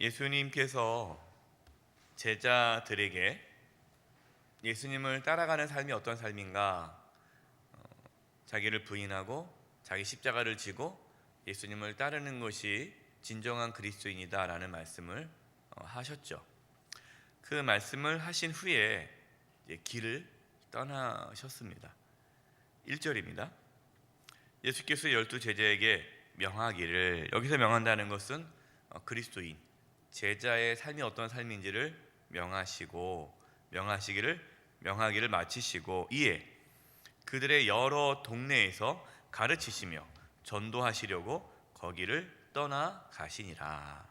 예수님께서 제자들에게 예수님을 따라가는 삶이 어떤 삶인가, 자기를 부인하고 자기 십자가를 지고 예수님을 따르는 것이 진정한 그리스도인이다라는 말씀을 하셨죠. 그 말씀을 하신 후에 길을 떠나셨습니다. 1절입니다. 예수께서 12 제자에게 명하기를, 여기서 명한다는 것은 그리스도인, 제자의 삶이 어떤 삶인지를 명하기를 마치시고, 이에 그들의 여러 동네에서 가르치시며 전도하시려고 거기를 떠나가시니라.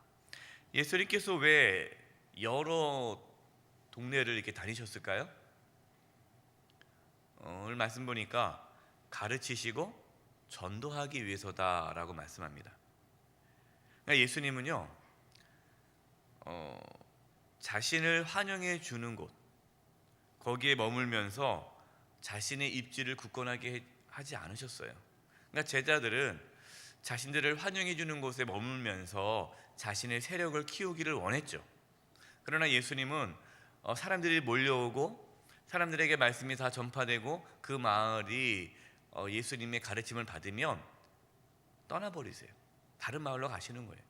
예수님께서 왜 여러 동네를 이렇게 다니셨을까요? 오늘 말씀 보니까 가르치시고 전도하기 위해서다라고 말씀합니다. 그러니까 예수님은요, 자신을 환영해 주는 곳, 거기에 머물면서 자신의 입지를 굳건하게 하지 않으셨어요. 그러니까 제자들은 자신들을 환영해 주는 곳에 머물면서 자신의 세력을 키우기를 원했죠. 그러나 예수님은 사람들이 몰려오고 사람들에게 말씀이 다 전파되고 그 마을이 예수님의 가르침을 받으면 떠나버리세요. 다른 마을로 가시는 거예요.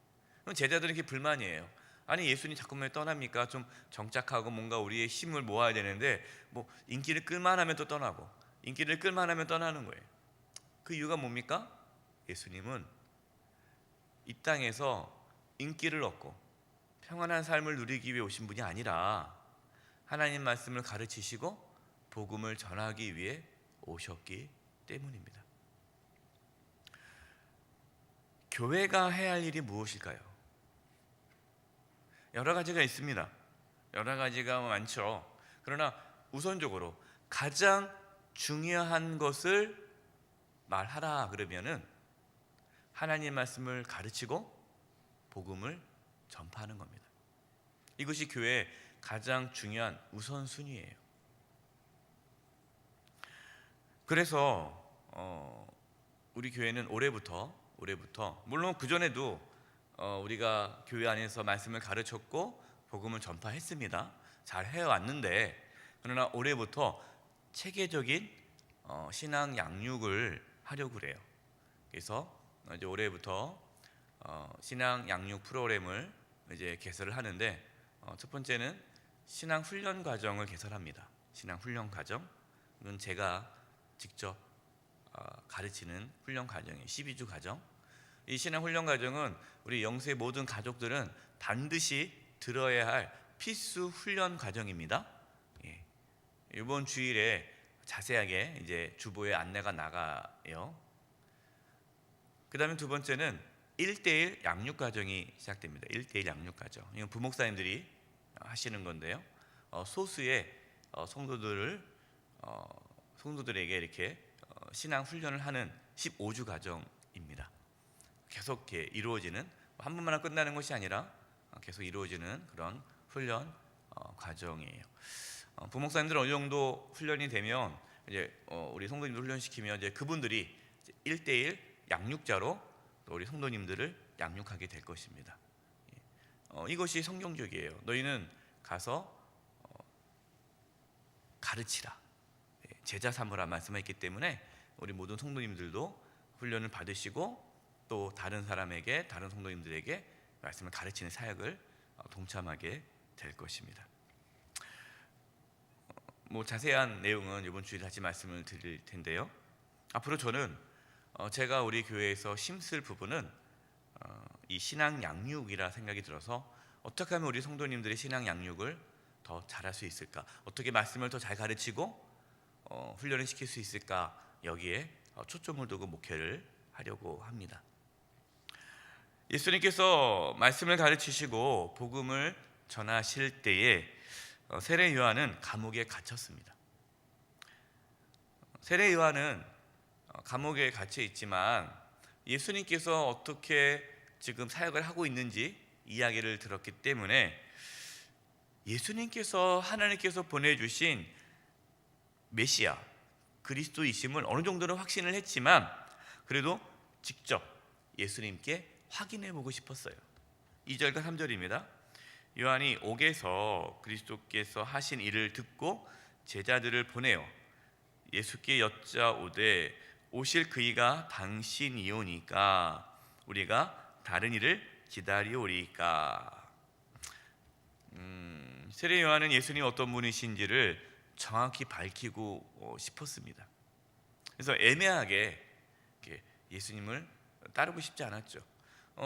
그럼 제자들은 이렇게 불만이에요. 아니, 예수님 자꾸만 떠납니까? 좀 정착하고 뭔가 우리의 힘을 모아야 되는데 뭐 인기를 끌만 하면 또 떠나고 인기를 끌만 하면 떠나는 거예요. 그 이유가 뭡니까? 예수님은 이 땅에서 인기를 얻고 평안한 삶을 누리기 위해 오신 분이 아니라 하나님 말씀을 가르치시고 복음을 전하기 위해 오셨기 때문입니다. 교회가 해야 할 일이 무엇일까요? 여러 가지가 있습니다. 여러 가지가 많죠. 그러나 우선적으로 가장 중요한 것을 말하라 그러면은 하나님 말씀을 가르치고 복음을 전파하는 겁니다. 이것이 교회의 가장 중요한 우선순위예요. 그래서 우리 교회는 올해부터 물론 그전에도 우리가 교회 안에서 말씀을 가르쳤고 복음을 전파했습니다. 잘 해왔는데, 그러나 올해부터 체계적인 신앙 양육을 하려고 그래요. 그래서 이제 올해부터 신앙 양육 프로그램을 이제 개설을 하는데, 첫 번째는 신앙 훈련 과정을 개설합니다. 신앙 훈련 과정, 이건 제가 직접 가르치는 훈련 과정이에요. 12주 과정. 이 신앙 훈련 과정은 우리 영수의 모든 가족들은 반드시 들어야 할 필수 훈련 과정입니다. 예. 이번 주일에 자세하게 이제 주보에 안내가 나가요. 그 다음에 두 번째는 1대1 양육 과정이 시작됩니다. 1대1 양육 과정. 이건 부목사님들이 하시는 건데요. 소수의 성도들에게 이렇게 신앙 훈련을 하는 15주 과정입니다. 계속 이렇게 이루어지는, 한 번만 끝나는 것이 아니라 계속 이루어지는 그런 훈련 과정이에요. 부목사님들은 어느 정도 훈련이 되면 이제 우리 성도님들 훈련시키면 이제 그분들이 1대1 양육자로 또 우리 성도님들을 양육하게 될 것입니다. 이것이 성경적이에요. 너희는 가서 가르치라, 제자 삼으라 말씀했기 때문에 우리 모든 성도님들도 훈련을 받으시고 또 다른 성도님들에게 말씀을 가르치는 사역을 동참하게 될 것입니다. 뭐 자세한 내용은 이번 주일에 다시 말씀을 드릴 텐데요. 앞으로 저는 제가 우리 교회에서 힘쓸 부분은 이 신앙 양육이라 생각이 들어서, 어떻게 하면 우리 성도님들의 신앙 양육을 더 잘할 수 있을까, 어떻게 말씀을 더 잘 가르치고 훈련을 시킬 수 있을까, 여기에 초점을 두고 목회를 하려고 합니다. 예수님께서 말씀을 가르치시고 복음을 전하실 때에 세례 요한은 감옥에 갇혔습니다. 세례 요한은 감옥에 갇혀 있지만 예수님께서 어떻게 지금 사역을 하고 있는지 이야기를 들었기 때문에 예수님께서, 하나님께서 보내주신 메시아 그리스도이심을 어느 정도는 확신을 했지만 그래도 직접 예수님께 확인해 보고 싶었어요. 2절과 3절입니다. 요한이 옥에서 그리스도께서 하신 일을 듣고 제자들을 보내어 예수께 여짜오되 오실 그이가 당신이오니까 우리가 다른 일을 기다리오리까. 세례 요한은 예수님이 어떤 분이신지를 정확히 밝히고 싶었습니다. 그래서 애매하게 예수님을 따르고 싶지 않았죠.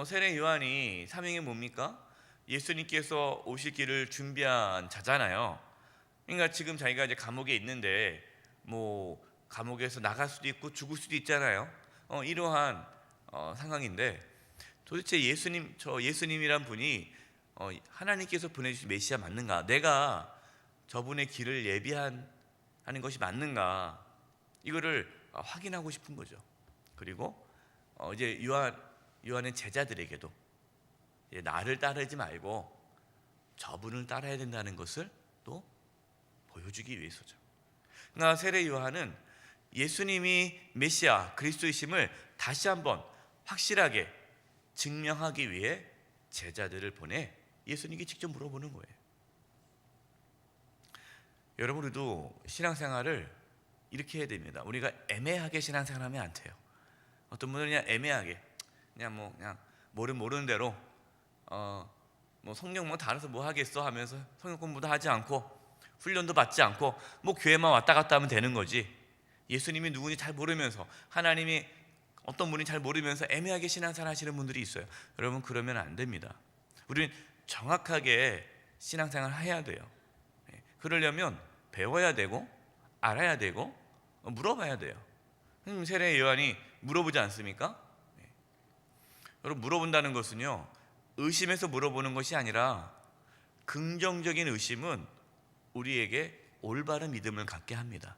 세례 요한이 사명이 뭡니까? 예수님께서 오실 길을 준비한 자잖아요. 그러니까 지금 자기가 이제 감옥에 있는데 뭐 감옥에서 나갈 수도 있고 죽을 수도 있잖아요. 이러한 상황인데 도대체 예수님이란 분이 하나님께서 보내주신 메시아 맞는가? 내가 저분의 길을 예비하는 것이 맞는가? 이거를 확인하고 싶은 거죠. 그리고 이제 요한의 제자들에게도 나를 따르지 말고 저분을 따라야 된다는 것을 또 보여주기 위해서죠. 그러나 세례 요한은 예수님이 메시아 그리스도이심을 다시 한번 확실하게 증명하기 위해 제자들을 보내 예수님께 직접 물어보는 거예요. 여러분, 우리도 신앙생활을 이렇게 해야 됩니다. 우리가 애매하게 신앙생활하면 안 돼요. 어떤 분은 그냥 애매하게 그냥 모르는 대로 뭐 성경 뭐 다 알아서 뭐 하겠어 하면서 성경 공부도 하지 않고 훈련도 받지 않고 뭐 교회만 왔다 갔다 하면 되는 거지. 예수님이 누군지 잘 모르면서 하나님이 어떤 분이 잘 모르면서 애매하게 신앙생활 하시는 분들이 있어요. 여러분, 그러면 안 됩니다. 우리는 정확하게 신앙생활 해야 돼요. 그러려면 배워야 되고 알아야 되고 물어봐야 돼요. 세례 요한이 물어보지 않습니까? 여러분, 물어본다는 것은요, 의심해서 물어보는 것이 아니라 긍정적인 의심은 우리에게 올바른 믿음을 갖게 합니다.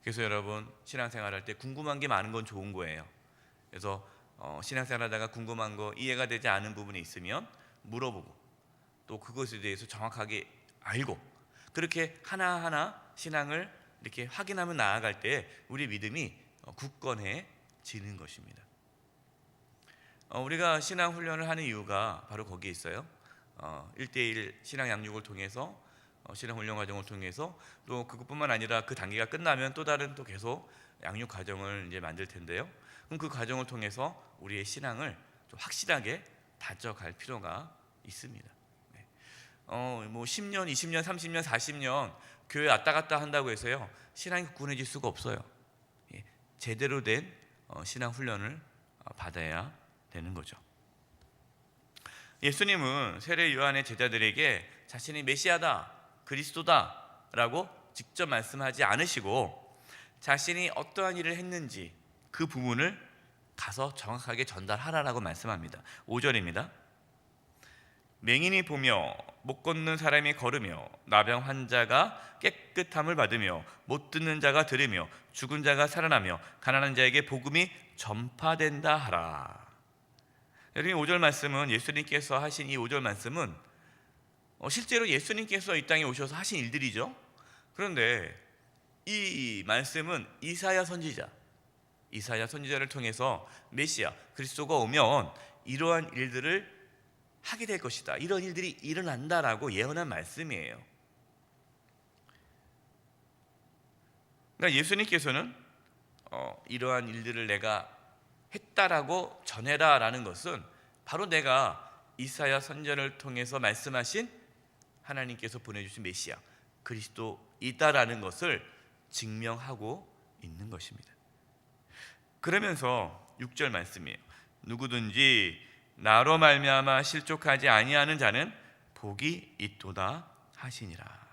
그래서 여러분, 신앙생활할 때 궁금한 게 많은 건 좋은 거예요. 그래서 신앙생활하다가 궁금한 거 이해가 되지 않은 부분이 있으면 물어보고 또 그것에 대해서 정확하게 알고 그렇게 하나하나 신앙을 이렇게 확인하며 나아갈 때 우리 믿음이 굳건해지는 것입니다. 우리가 신앙 훈련을 하는 이유가 바로 거기에 있어요. 1대1 신앙 양육을 통해서 신앙 훈련 과정을 통해서 또 그것뿐만 아니라 그 단계가 끝나면 또 다른 또 계속 양육 과정을 이제 만들 텐데요. 그럼 그 과정을 통해서 우리의 신앙을 좀 확실하게 다져갈 필요가 있습니다. 뭐 10년, 20년, 30년, 40년 교회 왔다 갔다 한다고 해서요 신앙이 굳건해질 수가 없어요. 제대로 된 신앙 훈련을 받아야 되는 거죠. 예수님은 세례 요한의 제자들에게 자신이 메시아다, 그리스도다 라고 직접 말씀하지 않으시고 자신이 어떠한 일을 했는지 그 부분을 가서 정확하게 전달하라라고 말씀합니다. 5절입니다. 맹인이 보며 못 걷는 사람이 걸으며 나병 환자가 깨끗함을 받으며 못 듣는 자가 들으며 죽은 자가 살아나며 가난한 자에게 복음이 전파된다 하라. 여러분, 5절 말씀은 예수님께서 하신 이 5절 말씀은 실제로 예수님께서 이 땅에 오셔서 하신 일들이죠. 그런데 이 말씀은 이사야 선지자를 통해서 메시아 그리스도가 오면 이러한 일들을 하게 될 것이다, 이런 일들이 일어난다라고 예언한 말씀이에요. 그러니까 예수님께서는 이러한 일들을 내가 했다라고 전해라라는 것은 바로 내가 이사야 선지자를 통해서 말씀하신 하나님께서 보내주신 메시아 그리스도이다라는 것을 증명하고 있는 것입니다. 그러면서 6절 말씀이에요. 누구든지 나로 말미암아 실족하지 아니하는 자는 복이 있도다 하시니라.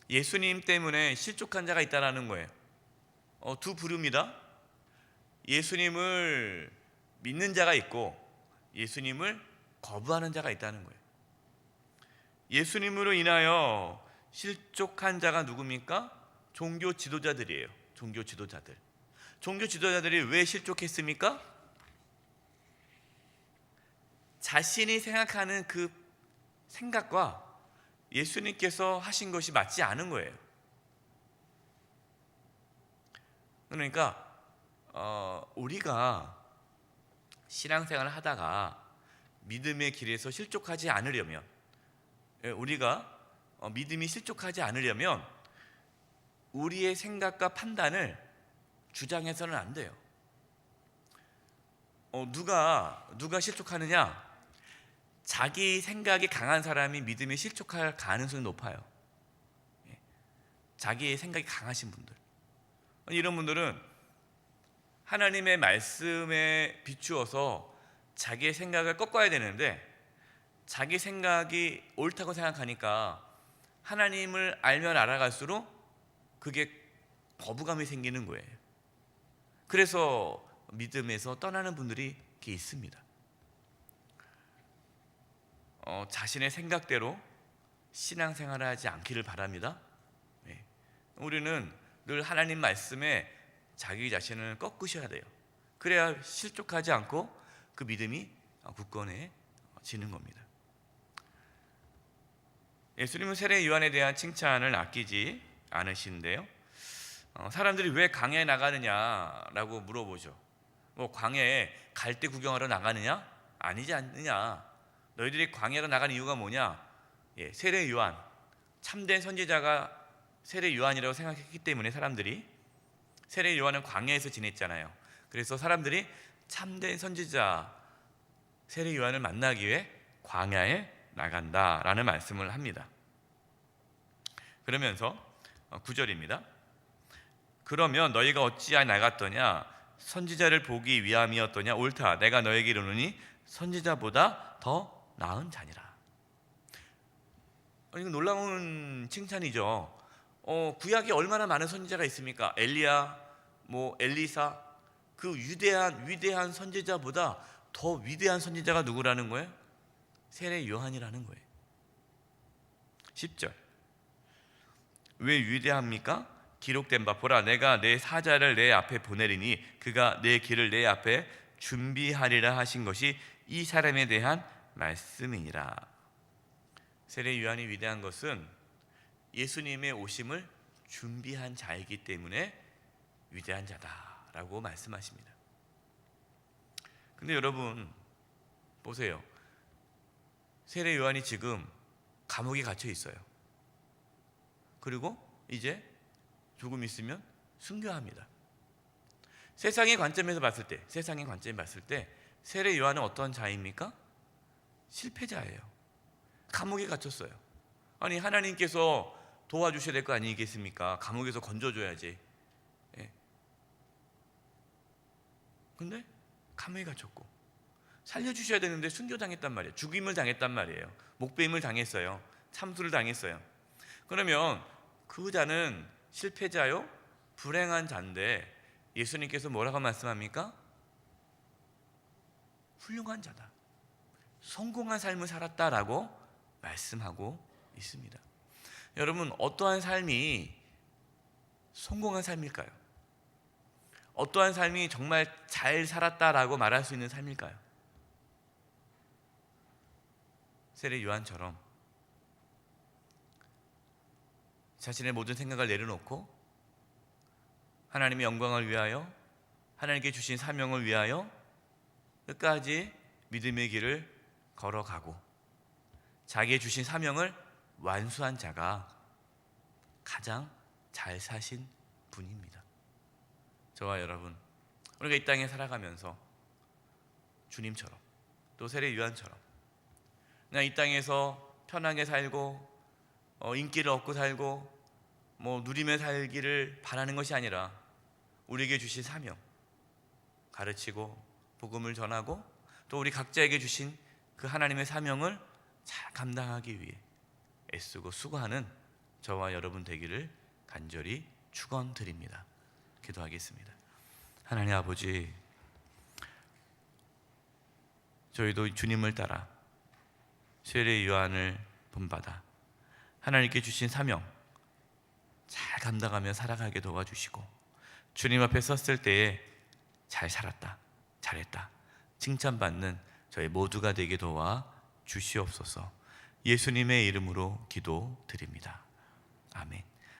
예수님 때문에 실족한 자가 있다라는 거예요. 두 부류입니다. 예수님을 믿는 자가 있고 예수님을 거부하는 자가 있다는 거예요. 예수님으로 인하여 실족한 자가 누굽니까? 종교 지도자들이에요. 종교 지도자들이 왜 실족했습니까? 자신이 생각하는 그 생각과 예수님께서 하신 것이 맞지 않은 거예요. 그러니까 우리가 신앙생활을 하다가 믿음의 길에서 실족하지 않으려면, 우리가 믿음이 실족하지 않으려면 우리의 생각과 판단을 주장해서는 안 돼요. 누가 실족하느냐? 자기 생각이 강한 사람이 믿음에 실족할 가능성이 높아요. 자기의 생각이 강하신 분들, 이런 분들은 하나님의 말씀에 비추어서 자기의 생각을 꺾어야 되는데, 자기 생각이 옳다고 생각하니까 하나님을 알면 알아갈수록 그게 거부감이 생기는 거예요. 그래서 믿음에서 떠나는 분들이 이렇게 있습니다. 자신의 생각대로 신앙생활을 하지 않기를 바랍니다. 우리는 늘 하나님 말씀에 자기 자신을 꺾으셔야 돼요. 그래야 실족하지 않고 그 믿음이 굳건해지는 겁니다. 예수님은 세례 요한에 대한 칭찬을 아끼지 않으시는데요, 사람들이 왜 광야에 나가느냐라고 물어보죠. 광야에 갈대 구경하러 나가느냐? 아니지 않느냐? 너희들이 광야로 나가는 이유가 뭐냐? 세례 요한, 참된 선지자가 세례 요한이라고 생각했기 때문에 사람들이, 세례 요한은 광야에서 지냈잖아요. 그래서 사람들이 참된 선지자 세례 요한을 만나기 위해 광야에 나간다라는 말씀을 합니다. 그러면서 9절입니다. 그러면 너희가 어찌하여 나갔더냐? 선지자를 보기 위함이었더냐? 옳다. 내가 너에게 이르노니 선지자보다 더 나은 자니라. 이거 놀라운 칭찬이죠. 구약에 얼마나 많은 선지자가 있습니까? 엘리야, 엘리사, 그 위대한 선지자보다 더 위대한 선지자가 누구라는 거예요? 세례 요한이라는 거예요. 10절. 왜 위대합니까? 기록된 바 보라, 내가 내 사자를 내 앞에 보내리니 그가 내 길을 내 앞에 준비하리라 하신 것이 이 사람에 대한 말씀이니라. 세례 요한이 위대한 것은 예수님의 오심을 준비한 자이기 때문에 위대한 자다라고 말씀하십니다. 근데 여러분 보세요. 세례 요한이 지금 감옥에 갇혀 있어요. 그리고 이제 조금 있으면 순교합니다. 세상의 관점에서 봤을 때 세례 요한은 어떤 자입니까? 실패자예요. 감옥에 갇혔어요. 아니, 하나님께서 도와주셔야 될 거 아니겠습니까? 감옥에서 건져줘야지. 근데 감옥에 갇혔고, 살려주셔야 되는데 순교당했단 말이에요. 죽임을 당했단 말이에요. 목배임을 당했어요. 참수를 당했어요. 그러면 그 자는 실패자요, 불행한 자인데 예수님께서 뭐라고 말씀합니까? 훌륭한 자다, 성공한 삶을 살았다라고 말씀하고 있습니다. 여러분, 어떠한 삶이 성공한 삶일까요? 어떠한 삶이 정말 잘 살았다라고 말할 수 있는 삶일까요? 세례 요한처럼 자신의 모든 생각을 내려놓고 하나님의 영광을 위하여, 하나님께 주신 사명을 위하여 끝까지 믿음의 길을 걸어가고 자기의 주신 사명을 완수한 자가 가장 잘 사신 분입니다. 저와 여러분, 우리가 이 땅에 살아가면서 주님처럼, 또 세례 요한처럼 그냥 이 땅에서 편하게 살고 인기를 얻고 살고 누리며 살기를 바라는 것이 아니라 우리에게 주신 사명, 가르치고 복음을 전하고 또 우리 각자에게 주신 그 하나님의 사명을 잘 감당하기 위해 애쓰고 수고하는 저와 여러분 되기를 간절히 축원드립니다. 기도하겠습니다. 하나님 아버지, 저희도 주님을 따라 세례 요한을 본받아 하나님께 주신 사명 잘 감당하며 살아가게 도와주시고, 주님 앞에 섰을 때에 잘 살았다, 잘했다 칭찬받는 저희 모두가 되게 도와 주시옵소서. 예수님의 이름으로 기도드립니다. 아멘.